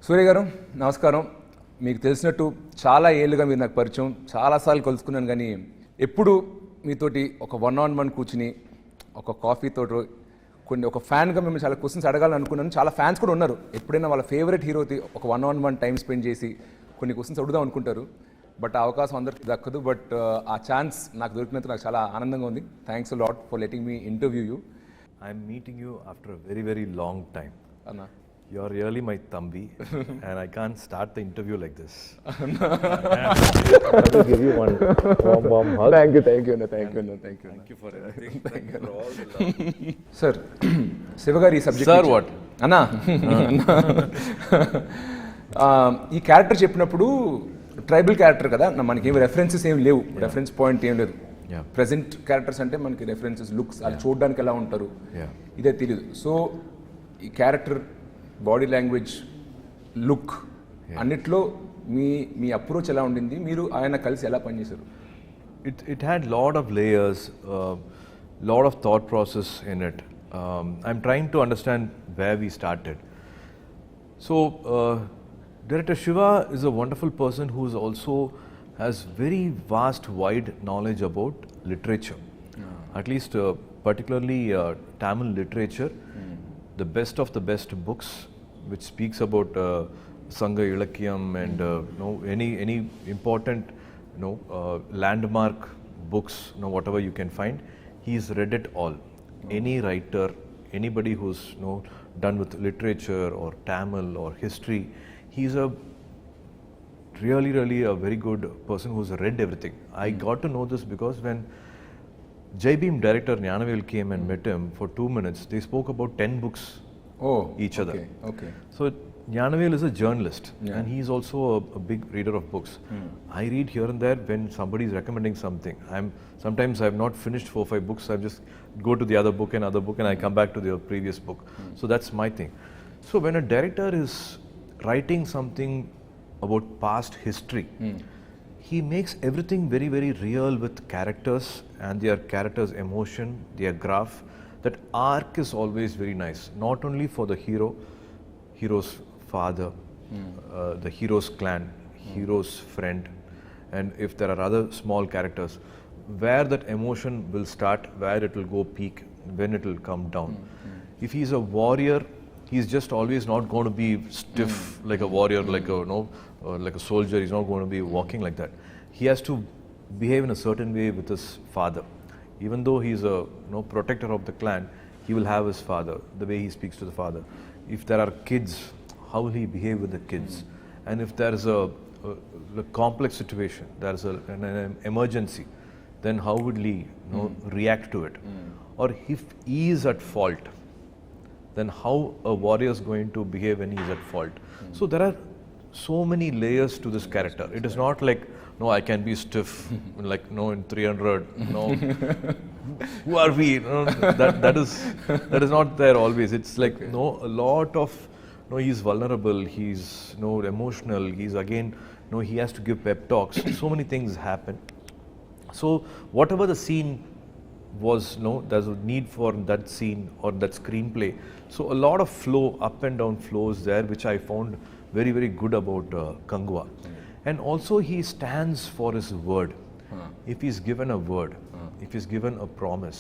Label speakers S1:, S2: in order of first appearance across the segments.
S1: సూర్య గారు నమస్కారం. మీకు తెలిసినట్టు చాలా ఏళ్ళుగా మీరు నాకు పరిచయం, చాలాసార్లు కలుసుకున్నాను. కానీ ఎప్పుడు మీతోటి ఒక 1-on-1 కూర్చుని ఒక కాఫీతో ఒక ఫ్యాన్గా మేము చాలా క్వశ్చన్స్ అడగాలని అనుకున్నాను. చాలా ఫ్యాన్స్ కూడా ఉన్నారు, ఎప్పుడైనా వాళ్ళ ఫేవరెట్ హీరోకి ఒక 1-on-1 టైం స్పెండ్ చేసి కొన్ని క్వశ్చన్స్ అడుగుదాం అనుకుంటారు. బట్ ఆ అవకాశం అందరికీ దక్కదు. బట్ ఆ ఛాన్స్ నాకు దొరికినందుకు నాకు చాలా ఆనందంగా ఉంది. Thanks lot for letting me interview you.
S2: I'm meeting you after a very, very long time.
S1: Anna.
S2: You're really my Thambi, and I can't start the interview like this. I have to give you one warm hug.
S1: Thank you, Anna. Thank you
S2: for everything. Thank you for all the love.
S1: Sir, Siva గారు ఈ subject
S2: Sir, what?
S1: అన్నా ఈ character చెప్పినప్పుడు tribal character కదా, మనకి ఏమి references ఏమి లేవు, రెఫరెన్స్ పాయింట్ ఏం లేదు. ప్రెసెంట్ క్యారెక్టర్స్ అంటే మనకి రెఫరెన్సెస్, లుక్స్, అది చూడడానికి ఎలా ఉంటారు ఇదే తెలియదు. సో ఈ క్యారెక్టర్ బాడీ లాంగ్వేజ్, లుక్ అన్నిట్లో మీ అప్రోచ్ ఎలా ఉండింది, మీరు ఆయన కలిసి ఎలా పనిచేశారు?
S2: It had lot of layers, lot of thought process in it. I'm trying to understand where we started. So Director Siva is a wonderful person who is also has very vast, wide knowledge about literature. At least particularly Tamil literature, the best of the best books which speaks about Sangha Ilakyam and any important landmark books, whatever you can find, he's read it all. Any writer, anybody who's done with literature or Tamil or history, he's a really a very good person who's read everything. I got to know this because when Jai Bhim director Jnanavel came and met him for 2 minutes, they spoke about 10 books each other.
S1: Okay.
S2: So Jnanavel is a journalist and he's also a big reader of books. I read here and there when somebody is recommending something. Sometimes I've not finished 4-5 books, I just go to the other book and I come back to the previous book. So that's my thing. So when a director is writing something about past history, he makes everything very, very real with characters and their characters' emotion, their graph. That arc is always very nice, not only for the hero's father, the hero's clan, hero's friend, and if there are other small characters, where that emotion will start, where it will go peak, when it will come down. If he's a warrior, he's just always not going to be stiff like a warrior, like a soldier. He's not going to be walking like that. He has to behave in a certain way with his father. Even though he's a protector of the clan, he will have his father, the way he speaks to the father. If there are kids, how will he behave with the kids? And if there is a complex situation, there is an emergency, then how would he react to it? Or if he is at fault, then how a warrior is going to behave when he is at fault. So there are so many layers to this character. It is not like, I can be stiff, like, in 300, who are we? That is not there always. It's like, a lot of, he's vulnerable, he's, emotional, he's again, he has to give pep talks. So many things happen. So whatever the scene was, there's a need for that scene or that screenplay. So a lot of flow, up and down flows there, which I found very, very good about Kanguva. And also he stands for his word. If he's given a word, if he's given a promise,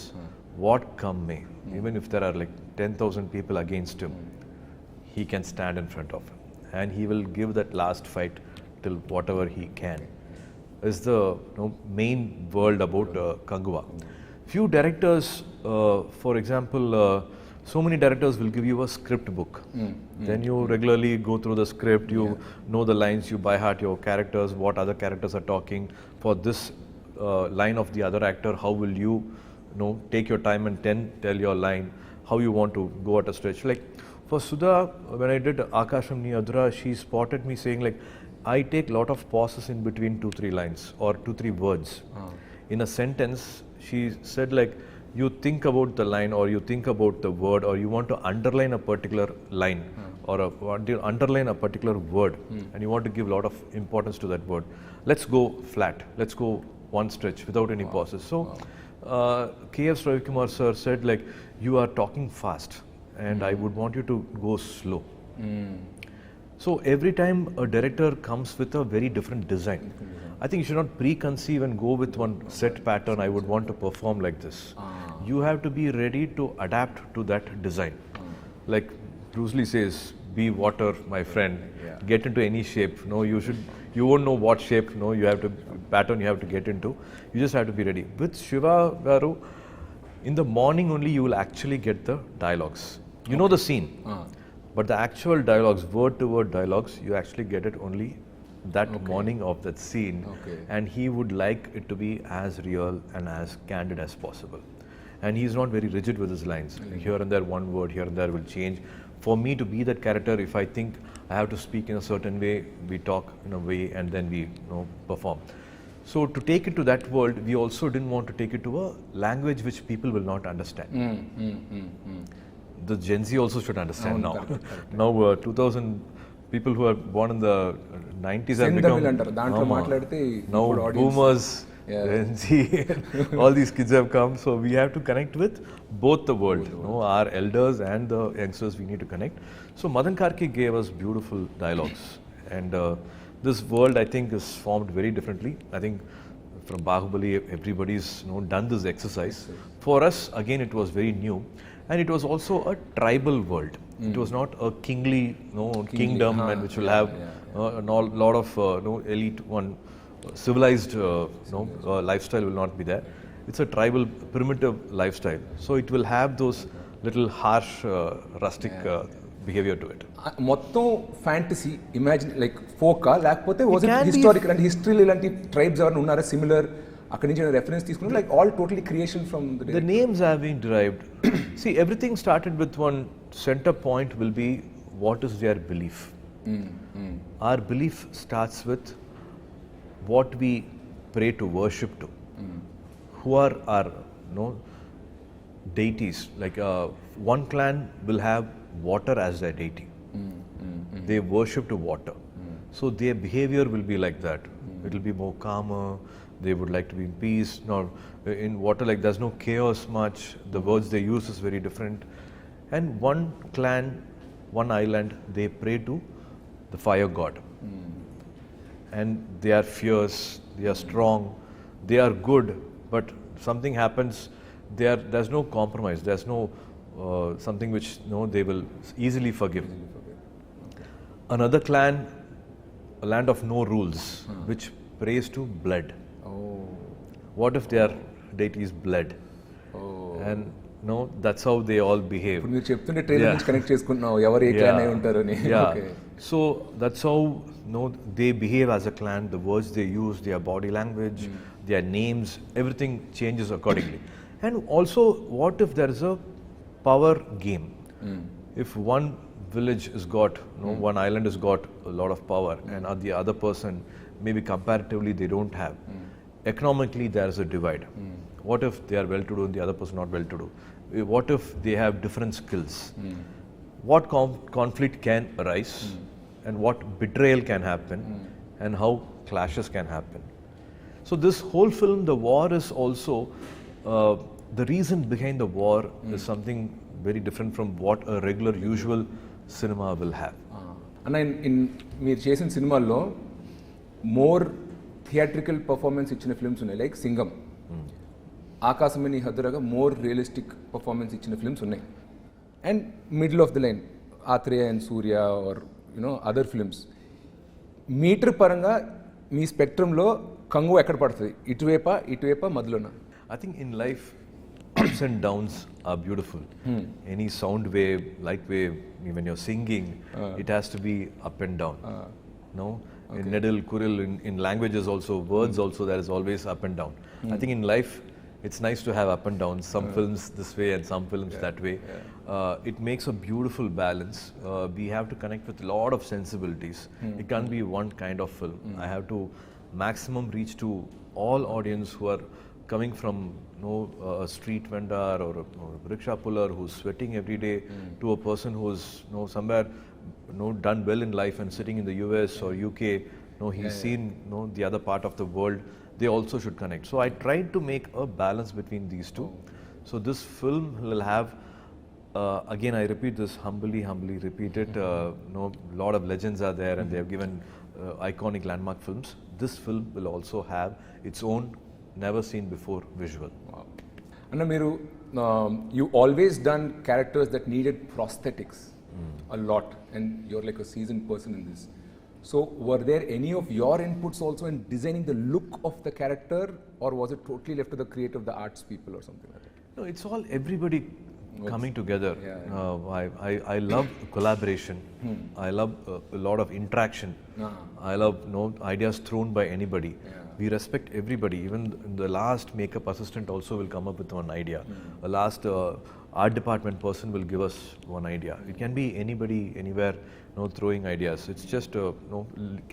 S2: what come may, even if there are like 10,000 people against him, he can stand in front of him and he will give that last fight till whatever he can. Is the main world about Kanguva. Few directors, for example, so many directors will give you a script book. Then you regularly go through the script, you know the lines, you by heart your characters, what other characters are talking. For this line of the other actor, how will you, take your time and tell your line, how you want to go at a stretch. Like for Sudha, when I did Akasham Ni Adra, she spotted me saying like, I take lot of pauses in between 2-3 lines or 2-3 words. In a sentence, she said like, you think about the line or you think about the word or you want to underline a particular line or want to underline a particular word and you want to give a lot of importance to that word. Let's go flat. Let's go one stretch without any pauses. So K.F. Ravikumar sir said like, you are talking fast and I would want you to go slow. So every time a director comes with a very different design. I think you should not preconceive and go with one set pattern. I would want to perform like this. You have to be ready to adapt to that design. Like Bruce Lee says, be water, my friend. Get into any shape. No, you won't know what shape. No, you have to pattern. You have to get into. You just have to be ready. With Siva Garu, in the morning only you will actually get the dialogues. You know the scene, but the actual dialogues, word to word dialogues, you actually get it only that morning of that scene. And he would like it to be as real and as candid as possible. And he's not very rigid with his lines. Here and there, one word here and there will change. For me to be that character, if I think I have to speak in a certain way, we talk in a way, and then we perform. So to take it to that world, we also didn't want to take it to a language which people will not understand. The Gen Z also should understand now.
S1: Correct.
S2: Now 2000 people who are born in the 90s have become now boomers, Gen Z, all these kids have come. So we have to connect with both the world. Our elders and the youngsters, we need to connect. So Madan Karki gave us beautiful dialogues. And this world, I think, is formed very differently. I think from Bahubali, everybody's done this exercise. For us, again, it was very new. And it was also a tribal world. It was not a kingly kingdom, and which will have a lot of elite one civilized lifestyle will not be there. It's a tribal, primitive lifestyle. So it will have those little harsh, rustic behavior to it.
S1: మొత్తం fantasy imagine like ఫోకా లేకపోతే was it historical అంటే హిస్టరీలో ఇలాంటి tribes ఎవరైనా ఉన్నారా similar అక్కడి నుంచి reference తీసుకున్నారు like all totally creation from
S2: the names have been derived. See, everything started with one center point will be what is their belief. Our belief starts with what we pray to, worship to. Who are our deities? Like one clan will have water as their deity. They worship to water. So their behavior will be like that. It will be more calmer. They would like to be in peace. Now, in water, like there's no chaos much. The words they use is very different. And one clan, one island, they pray to the fire god. And they are fierce, they are strong, they are good, but something happens, there's no compromise, there's no something which they will easily forgive. Another clan, a land of no rules, which prays to blood. What if their deity is blood? And that's how they all behave.
S1: మీరు చెప్తుంటే trailer నుంచి connect చేసుకుంటున్నావు ఎవరు ఏ clan అయి ఉంటారు అని.
S2: So that's how they behave as a clan. The words they use, their body language, their names, everything changes accordingly. And also, what if there is a power game? If one village has got, one island has got a lot of power, and the other person, maybe comparatively, they don't have. Economically, there is a divide. What if they are well-to-do and the other person not well-to-do? What if they have different skills? What conflict can arise, and what betrayal can happen, and how clashes can happen? So this whole film, the war is also, the reason behind the war is something very different from what a regular, usual cinema will have.
S1: అన్న మీరు చేసిన సినిమాల్లో more theatrical performance ఇచ్చిన films ఉన్నాయి like Singam, ఆకాశమని హద్దురగా more realistic performance ఇచ్చిన films ఉన్నాయి. And middle of the line ఆత్రేయ and Surya are other films. Meter పరంగా మీ స్పెక్ట్రంలో కంగువ ఎక్కడ పడుతుంది? ఇటువైపా మధ్యలోనా?
S2: I think in life, ups and downs are beautiful. Any sound wave, light wave, when you're singing, it has to be up and down. In Nedil, Kuril, in languages also, words also, there is always up and down. I think in life, it's nice to have up and down. Some films this way and some films that way. It makes a beautiful balance. We have to connect with a lot of sensibilities. It can't be one kind of film. I have to maximum reach to all audience who are coming from a street vendor or a rickshaw puller who's sweating every day to a person who's somewhere done well in life and sitting in the US or UK. He's seen the other part of the world. They also should connect. So I tried to make a balance between these two. So this film will have again, I repeat this humbly repeat it. Lot of legends are there, and they have given iconic landmark films. This film will also have its own never seen before visual.
S1: Wow. Anna, you always done characters that needed prosthetics a lot, and you're like a seasoned person in this. So were there any of your inputs also in designing the look of the character, or was it totally left to the creative, the arts people or something like that?
S2: No, it's all everybody coming together. I love collaboration. I love a lot of interaction. I love ideas thrown by anybody. We respect everybody. Even the last makeup assistant also will come up with one idea. A last art department person will give us one idea. It can be anybody, anywhere, throwing ideas. It's just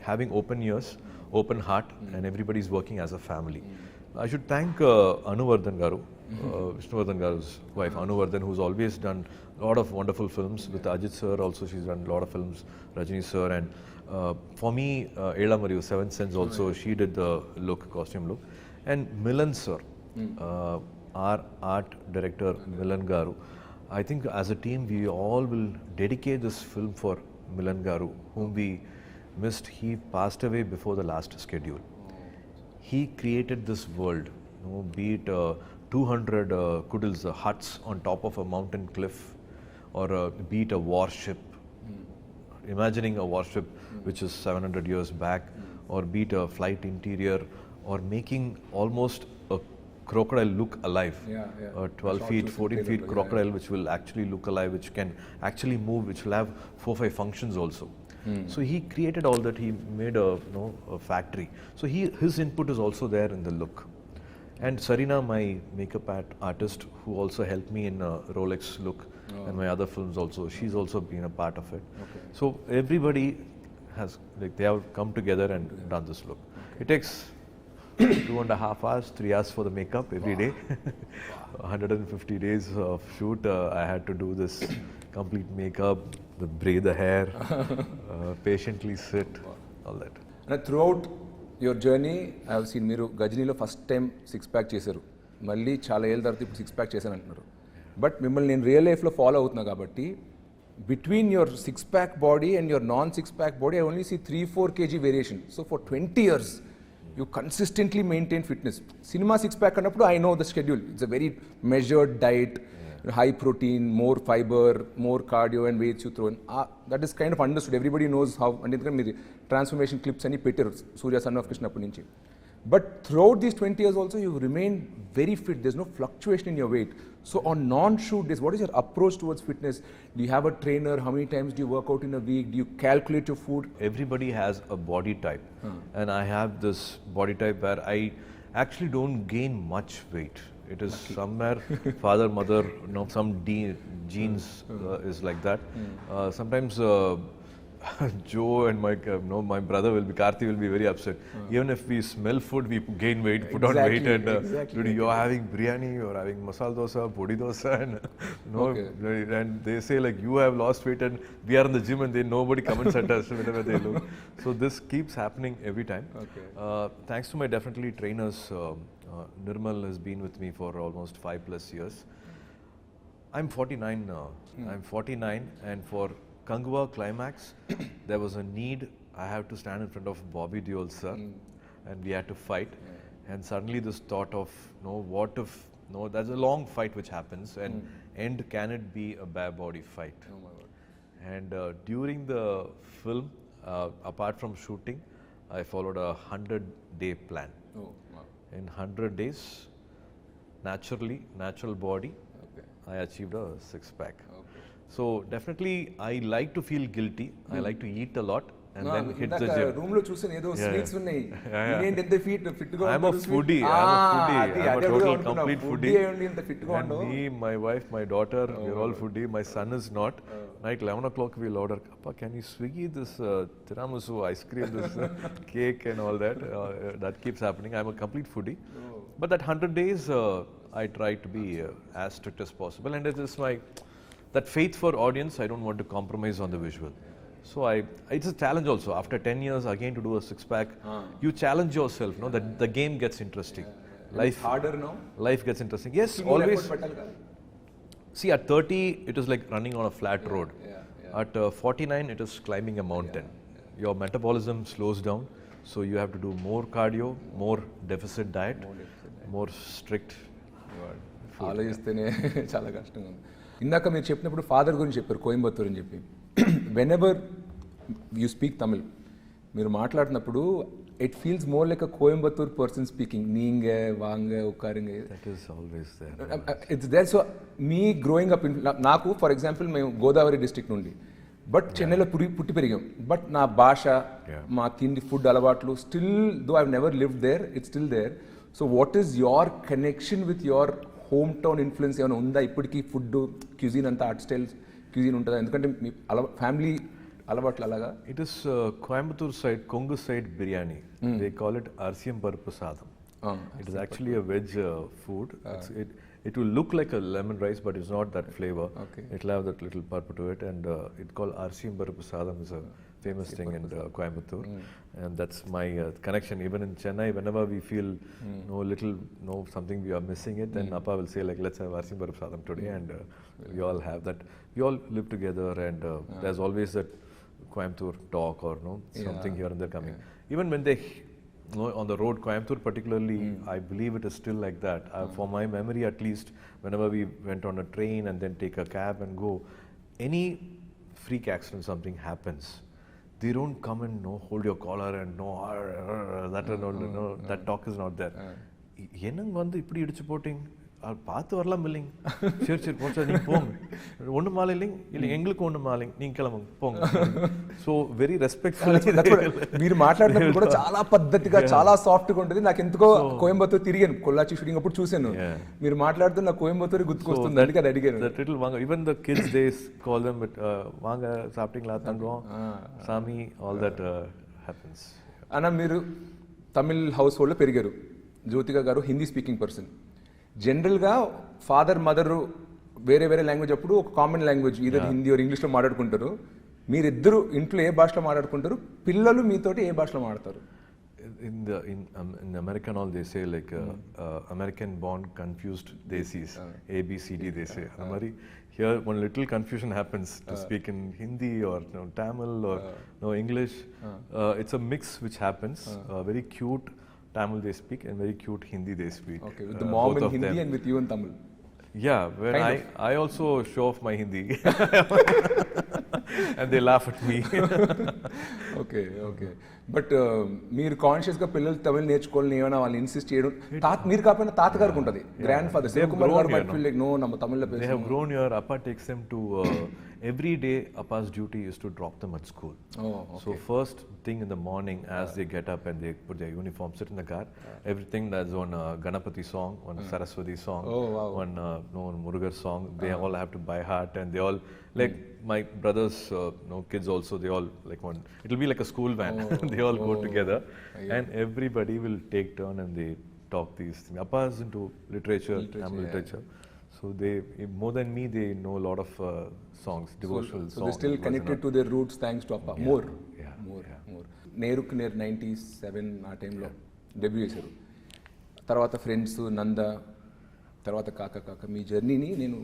S2: having open ears, open heart, and everybody is working as a family. I should thank Anuvardhan Garu, Vishnuvardhan Garu's wife, Anuvardhan, who's always done a lot of wonderful films. With Ajit sir also, she's done a lot of films, Rajini sir, and for me, Ela Mariyu, Seventh Sense also, she did the costume look. And Milan sir, our art director, Milan Garu. I think as a team, we all will dedicate this film for Milan Garu, whom we missed. He passed away before the last schedule. He created this world, be it 200 kudils, huts on top of a mountain cliff, or be it a warship. Imagining a warship which is 700 years back, or be it a flight interior, or making almost a crocodile look alive. A 12 feet, 14 feet crocodile which will actually look alive, which can actually move, which will have 4-5 functions also. So he created all that. He made a factory. So his input is also there in the look. And Sarina, my makeup artist, who also helped me in Rolex look and my other films also, she's also been a part of it. So everybody has, they have come together and done this look. It takes 2.5 hours, 3 hours for the makeup every day. 150 days of shoot. I had to do this complete makeup, braid the hair, patiently sit, all that.
S1: And throughout your journey, I have seen మీరు గజనీలో first time 6-pack చేశారు, మళ్ళీ చాలా ఏళ్ళ తర్వాత ఇప్పుడు 6-pack చేశాను అంటున్నారు. But మిమ్మల్ని నేను రియల్ లైఫ్లో ఫాలో అవుతున్నా కాబట్టి between your 6-pack body and your non-6-pack body, I only see 3-4 kg variation. So for 20 years, you consistently maintain fitness. Cinema 6-pack annappudu, I know the schedule. It's a very measured diet, high protein, more fiber, more cardio and weights you throw in. That is kind of understood. Everybody knows how. And మీరు transformation clips అని పెట్టారు Suriya son of Krishna అప్పటి నుంచి. But throughout these 20 years also, you remain very fit. There's no fluctuation in your weight. So on non-shoot days, what is your approach towards fitness? Do you have a trainer? How many times do you work out in a week? Do you calculate your food?
S2: Everybody has a body type. And I have this body type where I actually don't gain much weight. It is somewhere father, mother, some genes is like that. Sometimes Joe and my brother Karthi will be very upset. Even if we smell food, we gain weight, put on weight, and dude, you're having biryani, you're having masala dosa, podi dosa, and and they say like you have lost weight, and we are in the gym, and nobody comments at us whenever they look. So this keeps happening every time. Thanks to my definitely trainers. Nirmal has been with me for almost 5+ years. I'm 49 now. I'm 49, and for Kanguva climax, there was a need. I have to stand in front of Bobby Deol sir, and we had to fight. And suddenly this thought of, what if, there's a long fight which happens, and end, can it be a bare body fight?
S1: Oh my God.
S2: And during the film, apart from shooting, I followed a 100-day plan.
S1: Oh, wow.
S2: In 100 days, natural body, I achieved a 6-pack. So definitely, I like to feel guilty. I like to eat a lot and then hit the gym.
S1: Room lo చూసాను ఏదో sweets ఉన్నాయి. ఏంటి ఎంత fit గా
S2: I'm a foodie. I'm a total complete foodie. And me, my wife, my daughter, we're all foodie. My son is not. Night 11 o'clock we'll order, Appa, can you Swiggy this tiramisu ice cream, this cake and all that. That keeps happening. I'm a complete foodie. But that 100 days, I try to be as strict as possible. And it is that faith for audience, I don't want to compromise on the visual. So it's a challenge also. After 10 years, again to do a 6-pack, you challenge yourself, that the game gets interesting.
S1: Life harder now?
S2: Life gets interesting. Yes, always. See, at 30, it is like running on a flat road. At 49, it is climbing a mountain. Your metabolism slows down, so you have to do more cardio, more deficit diet, more strict.
S1: ఆలోచిస్తేనే చాలా కష్టంగా ఉంది. ఇందాక మీరు చెప్పినప్పుడు father గురించి చెప్పారు, కోయంబత్తూర్ అని చెప్పి. Whenever you speak Tamil, మీరు మాట్లాడినప్పుడు it feels more like a Coimbatore person speaking. నీంగే వాంగే ఉక్కారింగే,
S2: That is always there.
S1: It's there. So మీ గ్రోయింగ్ అప్ నాకు ఫర్ ఎగ్జాంపుల్ మేము గోదావరి డిస్ట్రిక్ట్ నుండి, బట్ చెన్నైలో పుట్టి పెరిగాం. బట్ నా భాష, మా తిండి, ఫుడ్ అలవాట్లు still though I've never lived there, it's still there. So what is your connection with your home town influence ఏమైనా ఉందా ఇప్పటికీ? ఫుడ్ క్యూజిన్ అంతా ఆర్ట్ స్టైల్ క్యూజిన్ ఉంటుందా? ఎందుకంటే మీ ఫ్యామిలీ అలవాట్లు అలాగా.
S2: It is Coimbatore side, Kongu side biryani. They call it Arsiyam Paruppu Sadam. It is actually a veg food. It will look like a lemon rice, but it's not that flavor. It will have that little purple to it, and it's called Arsiyam Paruppu Sadam. Is a famous thing in Coimbatore, and that's my connection. Even in Chennai, whenever we feel something we are missing it, then Appa will say like, let's have Arsiyam Paruppu Sadam today, and we all have that. We all live together, and there's always that Coimbatore talk or something here and there coming. Even when they on the road, Coimbatore particularly, I believe it is still like that. For my memory at least, whenever we went on a train and then take a cab and go, any freak accident, something happens, they don't come and hold your collar and that talk is not there. என்னங்க வந்து இப்படி இடிச்சு போட்டிங்க, பார்த்து வரலாம் இல்லைங்க, சரி சரி போச்சா நீங்கள் போங்க, ஒன்றும் மாலை இல்லைங்க, இல்லை எங்களுக்கு ஒன்றும் மாலைங்க, நீங்கள் கிளம்புங்க పోంగ. So very respectful.
S1: మీరు మాట్లాడినప్పుడు కూడా చాలా పద్ధతిగా, చాలా సాఫ్ట్గా ఉంటుంది. నాకు ఎందుకో కోయంబత్తూర్ తిరిగాను, కొల్లాచి షూటింగ్ అప్పుడు చూశాను. మీరు మాట్లాడుతూ నాకు కోయంబత్తూర్ గుర్తుకొస్తుంది, అందుకే అది అడిగాను.
S2: దట్ లిటిల్ వాంగ, even the kids they call them వాంగ సాఫ్టింగ్లా తంగం సామి, ఆల్ దట్ హ్యాపెన్స్.
S1: అన్న, మీరు తమిళ్ హౌస్ హోల్డ్లో పెరిగారు. జ్యోతిక గారు హిందీ స్పీకింగ్ పర్సన్. జనరల్గా ఫాదర్ మదర్ వేరే వేరే లాంగ్వేజ్ అప్పుడు ఒక కామన్ లాంగ్వేజ్ ఇదే హిందీ ఆర్ ఇంగ్లీష్లో మాట్లాడుకుంటారు. మీరిద్దరు ఇంట్లో ఏ భాషలో మాట్లాడుకుంటారు? పిల్లలు మీతోటి ఏ భాషలో మాట్లాడతారు?
S2: In American all they say like American born confused desis, ABCD they say. Here one little confusion happens to speak in Hindi or Tamil or English. It's a mix which happens. Very cute Tamil they speak and very cute Hindi they speak.
S1: Okay, with the mom in Hindi and with you in Tamil.
S2: Yeah, when I also show off my Hindi and they laugh at me.
S1: Okay okay. But మీరు కాన్షియస్గా పిల్లలు తమిళ్ నేర్చుకోవాలని ఏమైనా వాళ్ళు insist చేయడం, మీరు కాకపోయినా తాతగారికి ఉంటుంది, గ్రాండ్ ఫాదర్ శివకుమార్ గారు might feel like, no, நம்ம தமிழ்ல பேசணும்.
S2: They have grown here. Appa takes them to every day. Appa's duty is to drop them at school. So first thing in the morning, as they get up and they put their uniform, sit in the car, everything that's on Ganapati song, on Saraswati song, on Murugar song, they all have to by heart, and they all like my brothers kids also, they all like one, it'll be like a school van. They all go together and everybody will take turn and they talk these things. Appa is into literature, Tamil literature. So they, more than me, they know a lot of songs, devotional songs.
S1: So they're still connected to their roots thanks to Appa. More. నేరుకు నేరు 97 ఆ టైంలో debut చేశారు. తర్వాత friends, నంద, తర్వాత కాక కాక, మీ జర్నీని నేను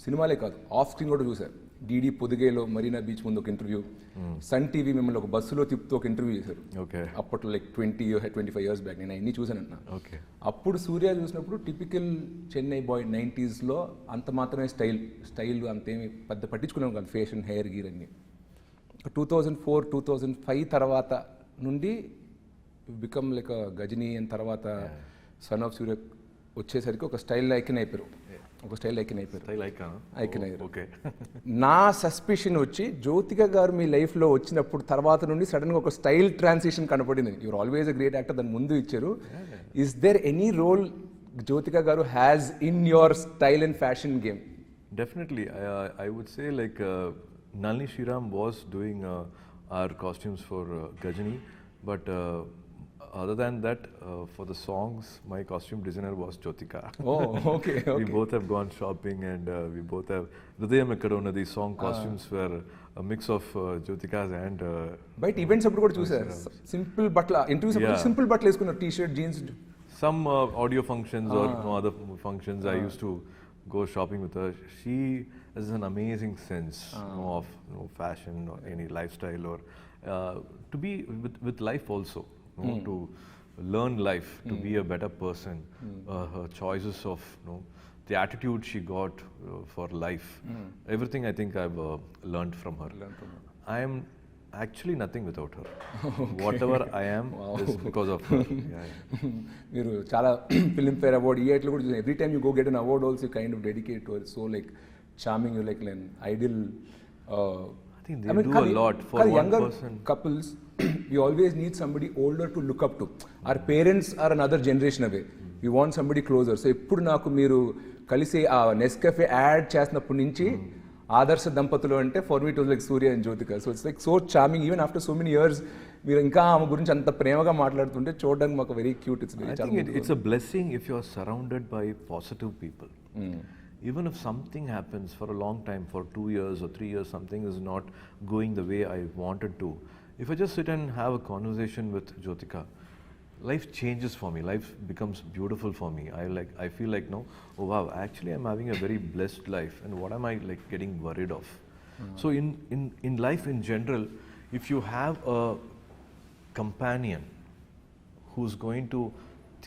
S1: సినిమాలే కాదు ఆఫ్ స్క్రీన్ కూడా చూశాను. డీడీ పొదిగేలో మరీనా బీచ్ ముందు ఒక ఇంటర్వ్యూ, సన్ టీవీ మిమ్మల్ని ఒక బస్సులో తిప్పుతూ ఒక ఇంటర్వ్యూ చేశారు. అప్పట్లో లైక్ 25 years బ్యాక్. నేను అన్నీ చూశానన్న. అప్పుడు సూర్య చూసినప్పుడు టిపికల్ చెన్నై బాయ్ 90sలో అంత మాత్రమే స్టైల్ అంతేమి పెద్ద పట్టించుకున్నాం కాదు, ఫ్యాషన్, హెయిర్ గీర్ అన్నీ. 2004, 2005 తర్వాత నుండి బికమ్ లైక్ గజనీ అండ్ తర్వాత సన్ ఆఫ్ సూర్య వచ్చేసరికి ఒక స్టైల్ ఐకన్ అయిపోయారు. నా సస్పిషన్ వచ్చి జ్యోతిక గారు మీ లైఫ్లో వచ్చినప్పుడు తర్వాత నుండి సడన్గా ఒక స్టైల్ ట్రాన్సిషన్ కనపడింది. You are always a great actor, దాని ముందు ఇచ్చారు. Is there any role Jyothika garu has in your style and fashion game?
S2: Definitely. I would say like Nalini Sriram was doing our costumes for Gajani, but other than that, for the songs, my costume designer was Jyothika.
S1: Okay.
S2: We both have gone shopping and we both have Hridayam Ekkadona. These song costumes were a mix of Jyothika's and
S1: బయట events అప్పుడు కూడా చూసారు, simple బట్టల interviews అప్పుడు simple బట్టలు వేసుకున్నారు, T shirt, jeans.
S2: Some audio functions or no other functions, I used to go shopping with her. She has an amazing sense of fashion or any lifestyle or to be with life also, to learn life, to be a better person. Her choices of the attitude she got for life, everything I think I've learned from her. I am actually nothing without her. Whatever I am is because of her.
S1: మీరు చాలా Filmfare award ఇయట్లో కూడా every time you go get an award also kind of dedicate to so like charming you like an ideal
S2: I think they do a lot for one
S1: younger
S2: person.
S1: Couples we always need somebody older to look up to. Our parents are another generation away. We want somebody closer. So ఎప్పుడు నాకు మీరు కలిసి ఆ Nescafe add చేసినప్పటి నుంచి ఆదర్శ దంపతులు అంటే for me it was like Surya and Jyothika. So it's like so charming even after so many years మీరు ఇంకా ఆమె గురించి అంత ప్రేమగా మాట్లాడుతుంటే చూడడానికి మాకు very cute. It's
S2: I think it's a blessing if you are surrounded by positive people. Even if something happens for a long time, for 2 years or 3 years, something is not going the way I wanted to. If I just sit and have a conversation with Jyothika, life changes for me. Life becomes beautiful for me. I feel like no, oh wow, actually I'm having a very blessed life, and what am I like getting worried of? So in life in general, if you have a companion who's going to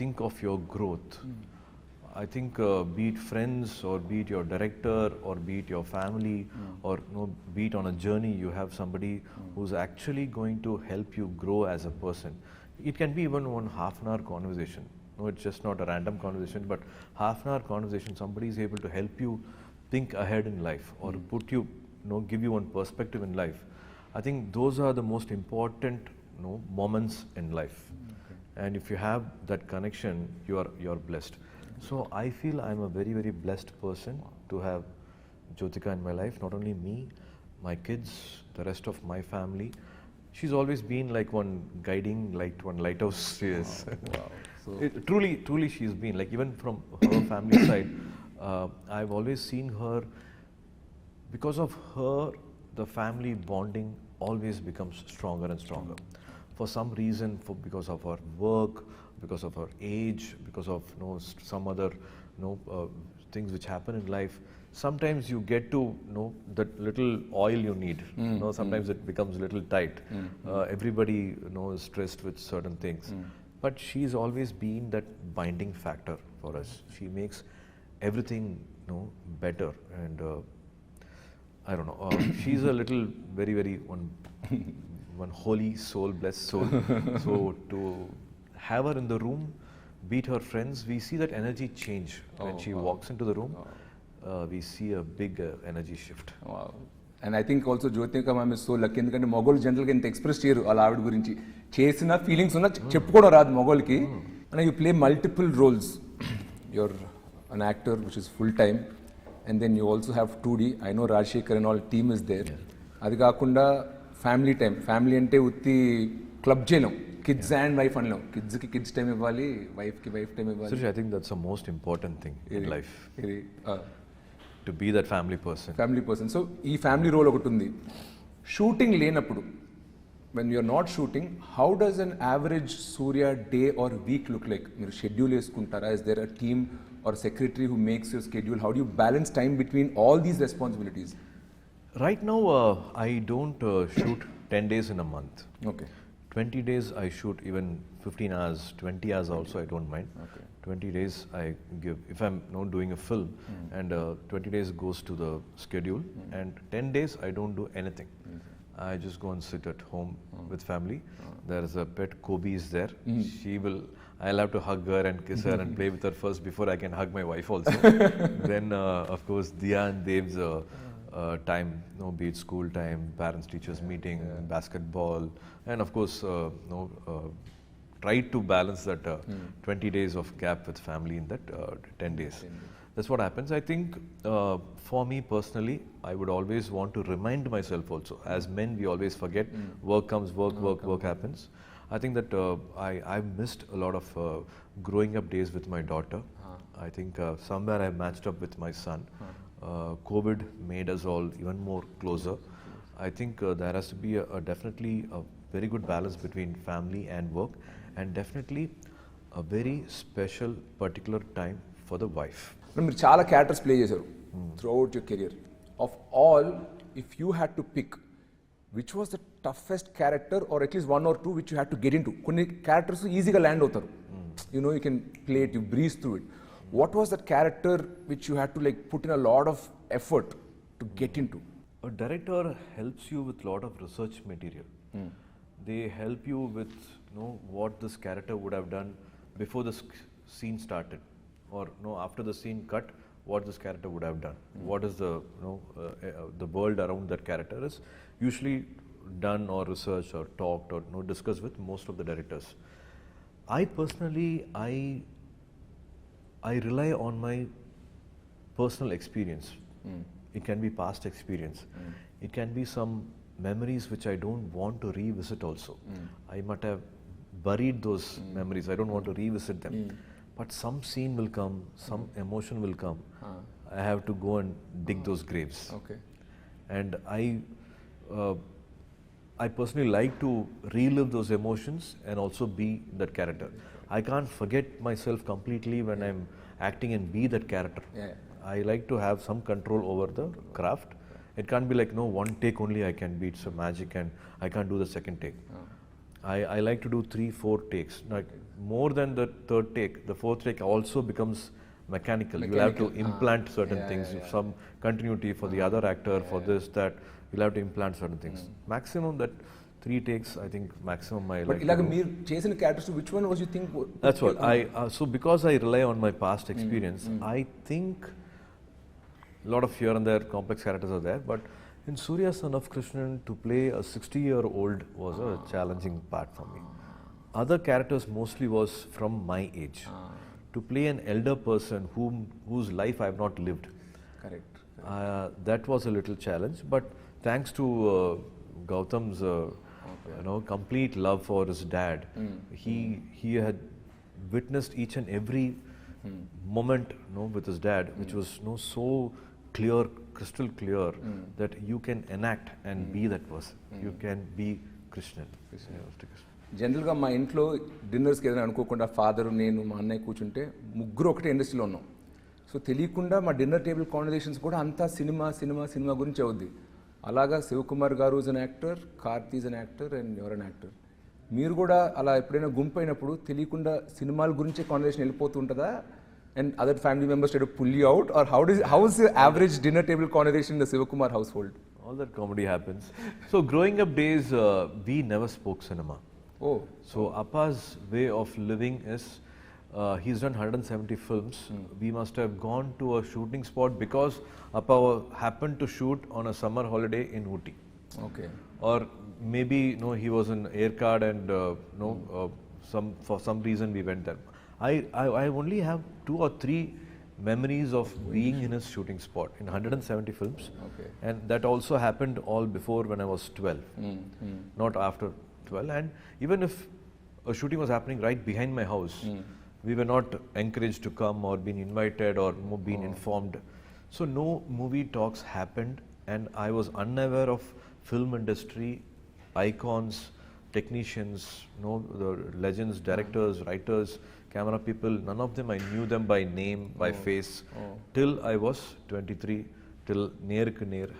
S2: think of your growth, I think be it friends or be it your director or be it your family or be it on a journey, you have somebody who's actually going to help you grow as a person. It can be even one half-an-hour conversation. No, it's just not a random conversation, but half-an-hour conversation. Somebody is able to help you think ahead in life or put you, give you one perspective in life. I think those are the most important moments in life. And if you have that connection, you're blessed. So I feel I'm a very, very blessed person to have Jyothika in my life. Not only me, my kids, the rest of my family. She's always been like one guiding light, one lighthouse. Yes.
S1: Wow. So
S2: Truly she's been like, even from her family side, I've always seen her. Because of her, the family bonding always becomes stronger and stronger. For some reason, because of her work, because of her age, because of some other things which happen in life, sometimes you get to that little oil you need. Sometimes it becomes a little tight. Everybody is stressed with certain things, but she's always been that binding factor for us. She makes everything better, and I don't know. She's a little very, very one holy soul, blessed soul. So to have her in the room, beat her friends, we see that energy change when she walks into the room. We see a big energy shift.
S1: Wow. And I think also Jyothika ma'am is so lucky ఎందుకంటే మొగోళ్ళు జనరల్గా ఇంత express చేయరు వాళ్ళ ఆవిడ గురించి. చేసిన feelings ఉన్నా చెప్పుకోవడం రాదు మొగోళ్ళకి. And you play multiple roles. Your an actor which is full time, and then you also have 2D. I know Rajasekhar and all team is there. అది కాకుండా ఫ్యామిలీ టైం. ఫ్యామిలీ అంటే ఉత్తి క్లబ్ చేయలేం. కిడ్స్ అండ్ వైఫ్ అనలేం. కిడ్స్కి kids time ఇవ్వాలి, వైఫ్కి wife time ఇవ్వాలి.
S2: Sirish, I think that's the most important thing in life. To be that family person.
S1: So ఈ ఫ్యామిలీ రోల్ ఒకటి ఉంది. షూటింగ్ లేనప్పుడు, when you're not shooting, how does an average Suriya day or week look like? మీరు schedule వేసుకుంటారా? Is there a team or secretary who makes your schedule? How do you balance time between all these responsibilities?
S2: Right now, I don't shoot 10 days in a month.
S1: Okay.
S2: 20 days I shoot even 15 hours, 20 hours also I don't mind.
S1: Okay.
S2: 20 days I give, if I'm doing a film, and 20 days goes to the schedule, and 10 days I don't do anything. I just go and sit at home with family. There is a pet Kobe is there. I'll have to hug her and kiss her and play with her first before I can hug my wife also. Then of course Diya and Dev's time, be it school time, parents teachers meeting, basketball, and of course try to balance that 20 days of gap with family in that 10 days. That's what happens. I think for me personally, I would always want to remind myself also. As men, we always forget. Work comes, work happens. I think that I've missed a lot of growing up days with my daughter. I think somewhere I matched up with my son. COVID made us all even more closer. I think there has to be definitely a very good balance between family and work, and definitely a very special particular time for the wife.
S1: మీరు చాలా characters play చేశారు throughout your career. Of all, if you had to pick which was the toughest character or at least 1 or 2 which you had to get into? కొన్ని characters ఈజీగా land అవుతారు, you can play it, you breeze through it. What was that character which you had to put in a lot of effort to get into?
S2: A director helps you with lot of research material. They help you with what this character would have done before the scene started, or after the scene cut, what this character would have done. What is the world around that character is usually done or researched or talked or discussed with most of the directors. I personally, I rely on my personal experience. It can be past experience. It can be some memories which I don't want to revisit also. I might have buried those memories. I don't want to revisit them. But some scene will come, some emotion will come. I have to go and dig those graves.
S1: Okay.
S2: And I personally like to relive those emotions and also be that character. I can't forget myself completely when I'm acting and be that character.
S1: Yeah.
S2: I like to have some control over the craft. It can't be like one take only I can be. It's a magic and I can't do the second take. I like to do 3-4 takes. Like more than the third take, the fourth take also becomes mechanical. You will have to implant certain things, some continuity for the other actor, for this, that. You'll have to implant certain things. Maximum that 3 takes, I think maximum I like.
S1: But మీరు చేసిన characters which one was you think?
S2: That's what so because I rely on my past experience, I think a lot of here and there complex characters are there, but in Suriya Son of Krishnan, to play a 60-year-old was a challenging part for me. Other characters mostly was from my age. To play an elder person whose life I have not lived.
S1: Correct.
S2: That was a little challenge, but thanks to Gautam's complete love for his dad, he had witnessed each and every moment with his dad, which was so clear, crystal clear, that you can enact and be that person. You can be Krishnan.
S1: జనరల్గా మా ఇంట్లో డిన్నర్స్కి ఏదైనా అనుకోకుండా father, నేను, మా అన్నయ్య కూర్చుంటే ముగ్గురు ఒకటే ఇండస్ట్రీలో ఉన్నాం. సో తెలియకుండా మా డిన్నర్ టేబుల్ కాన్వర్జేషన్స్ కూడా అంతా సినిమా సినిమా సినిమా గురించి అవుద్ది. అలాగా శివకుమార్ గారు is an actor, Karthi is an actor and your an actor. మీరు కూడా అలా ఎప్పుడైనా గుంపు అయినప్పుడు తెలియకుండా సినిమాల గురించే కాన్వర్జేషన్ వెళ్ళిపోతూ ఉంటుందా? And other family members try to pull you out, or how is the average dinner table conversation in the Sivakumar household?
S2: All that comedy happens. So growing up days, we never spoke cinema.
S1: Oh.
S2: So Appa's way of living is, he's done 170 films. We must have gone to a shooting spot because Appa happened to shoot on a summer holiday in Ooty.
S1: Okay.
S2: Or maybe he was in air card and for some reason we went there. I only have 2 or 3 memories of being in his shooting spot in 170 films.
S1: Okay.
S2: And that also happened all before when I was 12, not after 12. And even if a shooting was happening right behind my house, we were not encouraged to come or been invited or been informed. So no movie talks happened, and I was unaware of film industry, icons, technicians, the legends, directors, writers, camera people. None of them I knew them by name, by face, till I was 23, till Neer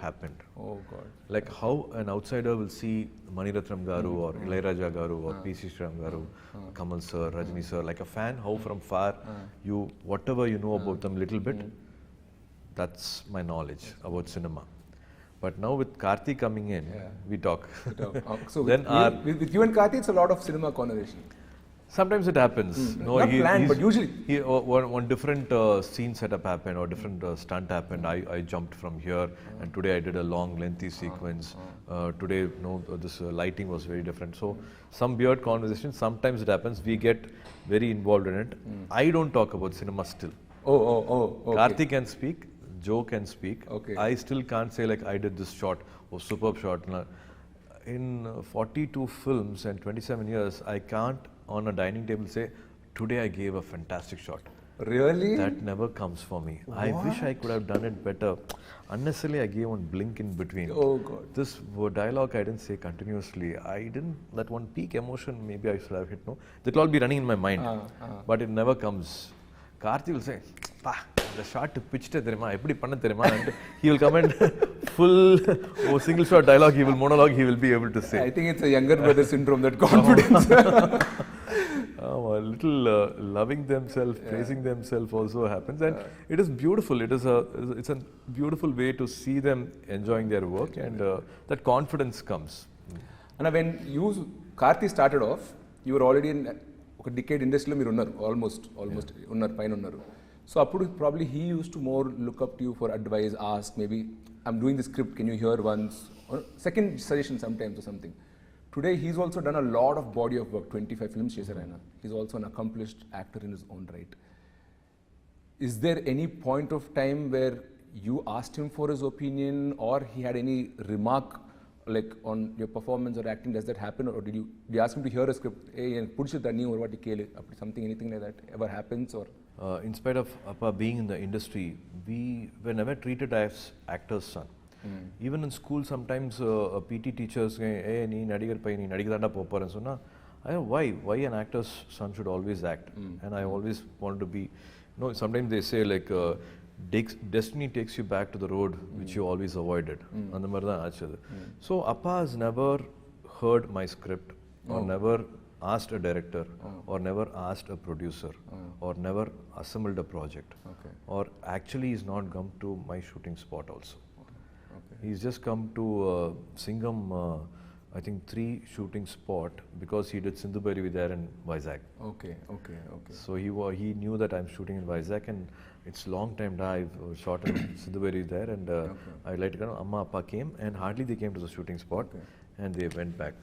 S2: happened.
S1: Oh God.
S2: Like how an outsider will see Mani Ratnam Garu or Ilayaraja Garu or P.C. Sriram Garu, Kamal sir, Rajni sir, like a fan, how from far you, whatever you know about them little bit, that's my knowledge about cinema. But now with Karthi coming in, we talk.
S1: So with you and Karthi, it's a lot of cinema conversation.
S2: Sometimes it happens.
S1: Not planned, but usually.
S2: One different scene setup happened or different stunt happened. I jumped from here, and today I did a long, lengthy sequence. Today, this lighting was very different. So some weird conversation. Sometimes it happens. We get very involved in it. I don't talk about cinema still.
S1: Oh. Okay.
S2: Karthi can speak. Joe can speak.
S1: Okay.
S2: I still can't say like I did this shot or superb shot. In 42 films and 27 years, I can't on a dining table say, today I gave a fantastic shot.
S1: Really?
S2: That never comes for me. What? I wish I could have done it better. Unnecessarily, I gave one blink in between.
S1: Oh God.
S2: This dialogue I didn't say continuously. I didn't, that one peak emotion maybe I should have hit, no? That will all be running in my mind. But it never comes. Karthi will say, "Pa, the shot pitched therima, eppadi panna therima," and he will come and full single shot dialogue, he will monologue, he will be able to say.
S1: I think it's a younger brother syndrome, that confidence.
S2: A little loving themselves, praising themselves also happens, and it is beautiful. It's a beautiful way to see them enjoying their work, and that confidence comes.
S1: And when Karthi started off, you were already in ఒక decade ఇండస్ట్రీలో మీరు ఉన్నారు, almost ఉన్నారు, పైన ఉన్నారు. So అప్పుడు probably he use to more look up to you for advise, ask maybe I'm doing the script, can you hear once, second suggestion sometimes or something. Today he's also done a lot of body of work, 25 films చేశారు ఆయన. He's also an accomplished actor in his own right. Is there any point of time where you asked him for his opinion, or he had any remark like on your performance or acting? Does that happen, or did you ask him to hear a script, hey pudichu danni or what kele, something, anything like that ever happens? Or
S2: in spite of Appa being in the industry, we were never treated as actor's son. Even in school, sometimes PT teachers say, hey nee nadigar pai nee nadigidanda popparan sonna, why an actor's son should always act. And I always wanted to be, sometimes they say like destiny takes you back to the road which you always avoided. And so Appa has never heard my script, or never asked a director, or never asked a producer, or never assembled a project, or actually he's not come to my shooting spot also. He's just come to Singham, I think 3 shooting spot, because he did Sindhu Bhairavi there in Vizag.
S1: Okay.
S2: So he knew that I'm shooting in Vizag, and it's long time I've shot in Sindhu Bhairavi there, and I like to go. Amma Appa came, and hardly they came to the shooting spot, and they went back.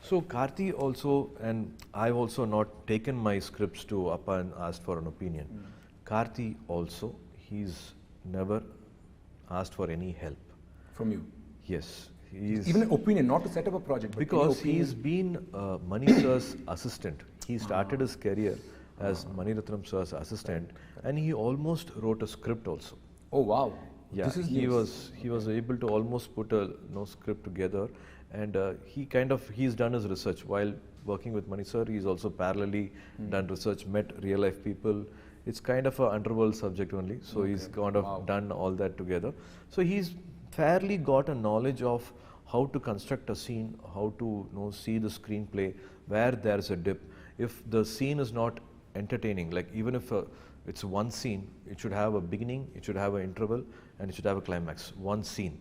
S2: So Karthi also, and I've also not taken my scripts to Appa and asked for an opinion. Karthi also, he's never asked for any help
S1: from you?
S2: Yes.
S1: Even an opinion, not to set up a project,
S2: because he's been Mani sir's assistant. He started his career as Mani Ratnam sir's assistant, and he almost wrote a script also.
S1: Oh wow!
S2: Yeah,
S1: this is
S2: he was able to almost put a script together, and he's done his research while working with Mani sir. He's also parallelly done research, met real life people. It's kind of an underworld subject only, so he's kind of done all that together. So he's fairly got a knowledge of how to construct a scene, how to see the screenplay, where there's a dip. If the scene is not entertaining, like even if it's one scene, it should have a beginning, it should have an interval, and it should have a climax. One scene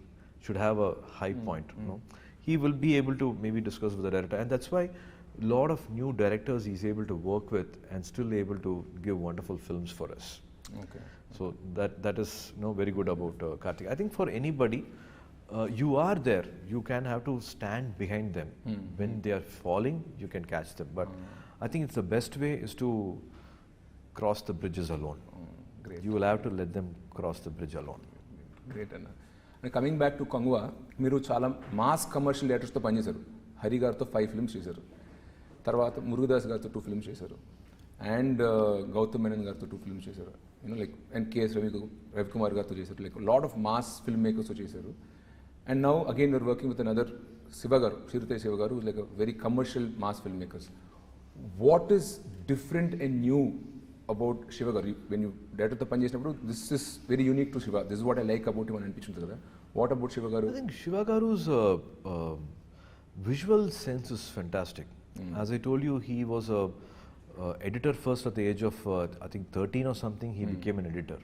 S2: should have a high point. He will be able to maybe discuss with the director, and that's why a lot of new directors he's able to work with and still able to give wonderful films for us.
S1: Okay.
S2: So that is very good about Karthik. I think for anybody, you are there, you can have to stand behind them. When they are falling, you can catch them. But I think it's the best way is to cross the bridges alone.
S1: Great.
S2: You will have to let them cross the bridge alone.
S1: Great, Anna. And coming back to Kanguva, మీరు చాలా mass commercial డైరెక్టర్స్తో పనిచేశారు. హరి గారితో 5 films చేశారు, తర్వాత మురుగదాస్ గారితో 2 films చేశారు, and Gautam Menon గారితో 2 films చేశారు, అండ్ కేఎస్ రవికుమార్ గారితో చేశారు, లాట్ ఆఫ్ మాస్ ఫిల్మ్ మేకర్స్తో చేశారు. And now again we're working with another Siva garu, Siva garu, who's like a very commercial mass filmmakers. What is different and new about Siva garu? When you directed the Panjeshnapudu, this is very unique to Siva. This is what I like about him and anpichuntu kada. What about Siva garu?
S2: I think Siva garu's visual sense is fantastic. As I told you, he was a editor first at the age of I think 13 or something. He became an editor.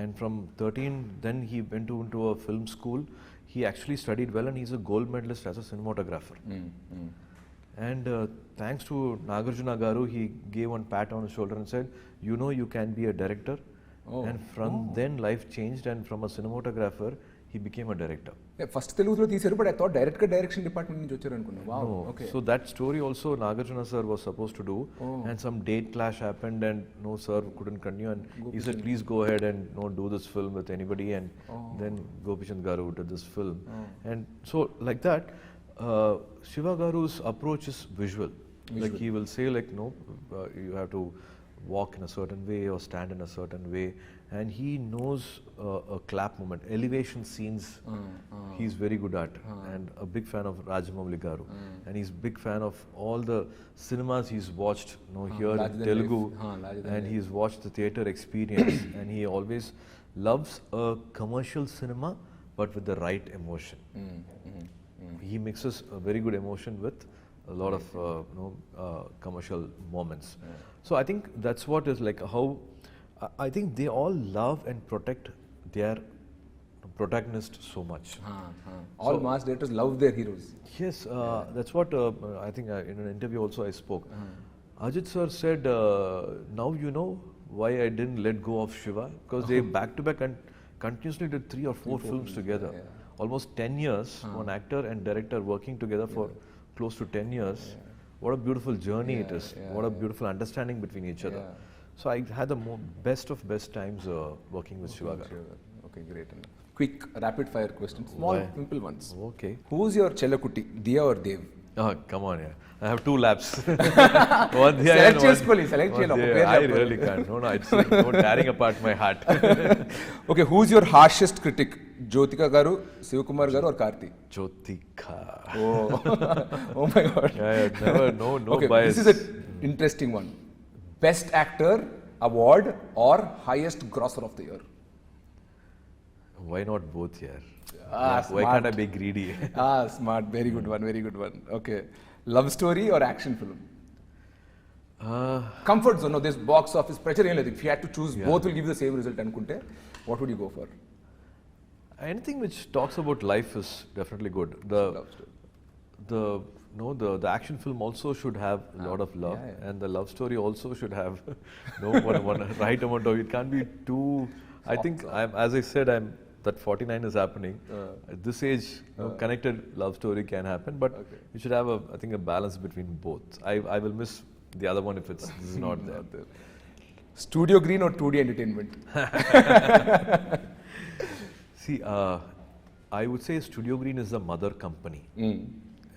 S2: And from 13, then he went into a film school. He actually studied well, and he's a gold medalist as a cinematographer. And thanks to Nagarjuna Garu, he gave one pat on his shoulder and said, you can be a director. And from then life changed, and from a cinematographer, he became a director.
S1: First Telugulo teesaru, but I thought direction department nunchi vacharu anukunna. Wow.
S2: No.
S1: Okay.
S2: So that story also Nagarjuna sir was supposed to do, and some date clash happened, and no sir couldn't continue, and he said please go ahead and do this film with anybody, and then Gopichand Garu did this film. And so like that, Siva Garu's approach is visual. Like he will say you have to walk in a certain way or stand in a certain way, and he knows a clap moment, elevation scenes. He's very good at, and a big fan of Rajamouli Garu, and he's big fan of all the cinemas he's watched, here in Telugu, and he's watched the theatre experience, and he always loves a commercial cinema, but with the right emotion. He mixes a very good emotion with a lot of commercial moments. So I think that's what is like how I think they all love and protect their protagonist so much.
S1: All mass directors love their heroes.
S2: Yes, that's what I think in an interview also I spoke. Ajit sir said, now you know why I didn't let go of Siva, because they back to back and continuously did 3 or 4 films together. Almost 10 years, one actor and director working together for close to 10 years. What a beautiful journey it is. What a beautiful understanding between each other. So I had the best of best times working with Siva.
S1: Okay, great. Quick rapid fire questions, small simple ones.
S2: Okay.
S1: Who's your Chellakutti, Diya or Dev?
S2: Oh, come on, I have 2 laps. One Diya and one
S1: select
S2: Diya. I really can't. No, it's like tearing apart my heart.
S1: Okay, who's your harshest critic? Jyothika Garu, Siva Garu or Karthi?
S2: Jyothika.
S1: Oh my God.
S2: Never, no
S1: okay,
S2: bias.
S1: This is an interesting one. Best actor award or highest grosser of the year?
S2: Why not both here?
S1: Why
S2: can't I be greedy?
S1: Smart. Very good one. Very good one. Okay. Love story or action film? Comfort zone. No, this box office pressure. If you had to choose, both will give you the same result. What would you go for?
S2: Anything which talks about life is definitely good. The action film also should have a lot of love, and the love story also should have one right amount of. It can't be too. I think as I said, that 49 is happening. At this age, connected love story can happen, but you should have I think a balance between both. I will miss the other one if this is not there.
S1: Studio Green or 2D Entertainment?
S2: See, I would say Studio Green is the mother company.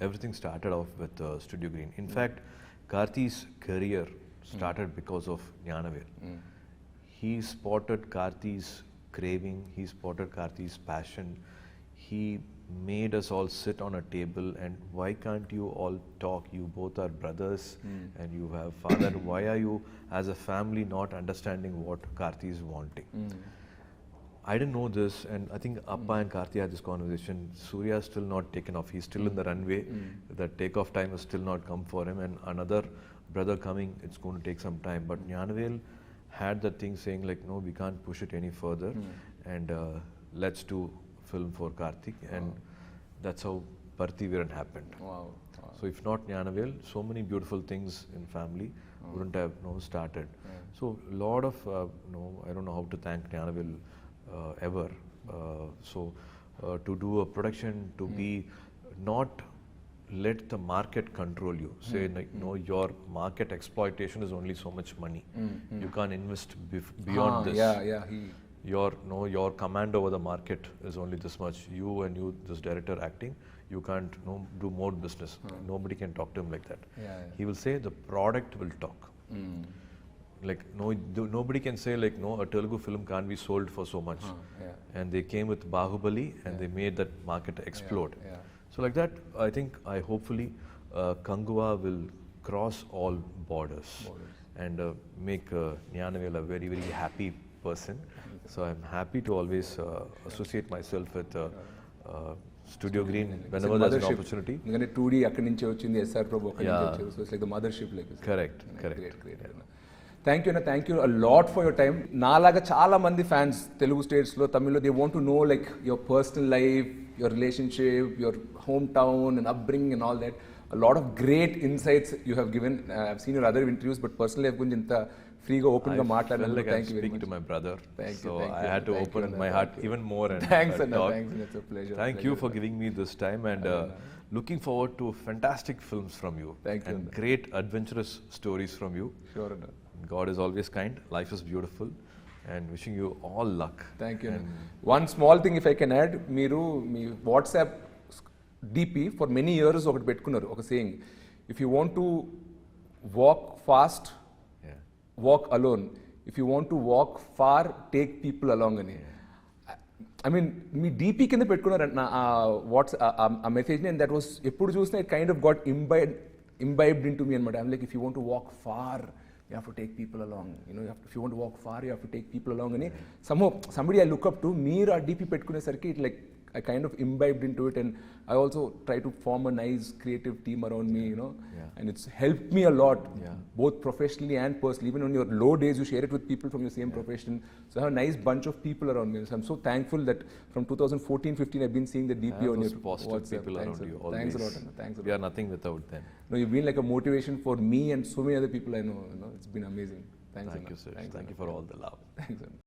S2: Everything started off with Studio Green. In fact, Karthi's career started because of Jnanavel. He spotted Karthi's craving, he spotted Karthi's passion. He made us all sit on a table and why can't you all talk? You both are brothers and you have father. Why are you as a family not understanding what Karthi is wanting? I didn't know this, and I think Appa and Karthi had this conversation. Suriya is still not taken off. He's still in the runway. The takeoff time has still not come for him, and another brother coming, it's going to take some time. But Jnanavel had that thing saying like, no, we can't push it any further, and let's do film for Karthik, and that's how Parthiviran happened.
S1: Wow.
S2: So if not Jnanavel, so many beautiful things in family wouldn't have started. So a lot of, I don't know how to thank Jnanavel ever. To do a production, to be not let the market control you. Say, your market exploitation is only so much money. You can't invest beyond this. Your command over the market is only this much. You, this director acting, you can't do more business. Nobody can talk to him like that. He will say the product will talk. Like nobody can say like a Telugu film can't be sold for so much. And they came with Bahubali and they made that market explode. So like that, I hopefully Kanguva will cross all borders and make Jnanavel a very, very happy person. So I'm happy to always associate myself with Studio Green whenever there's an opportunity.
S1: 2D akkadi nunchi vachindi, SR Prabhu akkadi nunchi vachindi. So it's like the mothership.
S2: Correct.
S1: Great. Thank you, thank you a lot for your time. Nalaga chala mandi fans Telugu states lo Tamil lo, they want to know like your personal life, your relationship, your hometown and upbringing and all that. A lot of great insights you have given. I've seen your other interviews, but personally I've been free go open the market.
S2: Like
S1: thank you very
S2: speaking
S1: much
S2: to my brother.
S1: Thank you.
S2: I had to open my heart even more and
S1: thanks,
S2: talk.
S1: Thanks, it's a pleasure.
S2: Thank you for giving me this time and looking forward to fantastic films from you.
S1: Thank you.
S2: And great adventurous stories from you.
S1: Sure.
S2: God is always kind. Life is beautiful. And wishing you all luck.
S1: Thank you. One small thing if I can add, మీరు మీ WhatsApp DP for many years ఒకటి పెట్టుకున్నారు, ఒక saying, if you want to walk fast, walk alone. If you want to walk far, take people along అని. I mean, me DP కింద పెట్టుకున్నారంట watts ఆ మెసేజ్ని, and that was ఎప్పుడు చూసినా it kind of got imbibed into me అనమాట. I'm like, if you want to walk far, you have to take people along. You know, if you want to walk far, you have to take people along అని. Somehow, somebody I look up to, మీరు ఆ DP పెట్టుకునేసరికి it like I kind of imbibed into it, and I also try to form a nice creative team around me, you know, and it's helped me a lot, both professionally and personally. Even on your low days, you share it with people from your same profession. So I have a nice bunch of people around me. So I'm so thankful that from 2014-15, I've been seeing the DP on your
S2: positive
S1: WhatsApp.
S2: people
S1: Thanks
S2: around you.
S1: Thanks a
S2: Always.
S1: lot, Anna. Thanks a lot.
S2: We are nothing without them.
S1: No, you've been like a motivation for me and so many other people I know. You know, it's been amazing. Thanks,
S2: Thank
S1: Anna.
S2: you, sir.
S1: Thanks,
S2: Thank you
S1: Anna.
S2: for all the love.
S1: Thanks, Anna.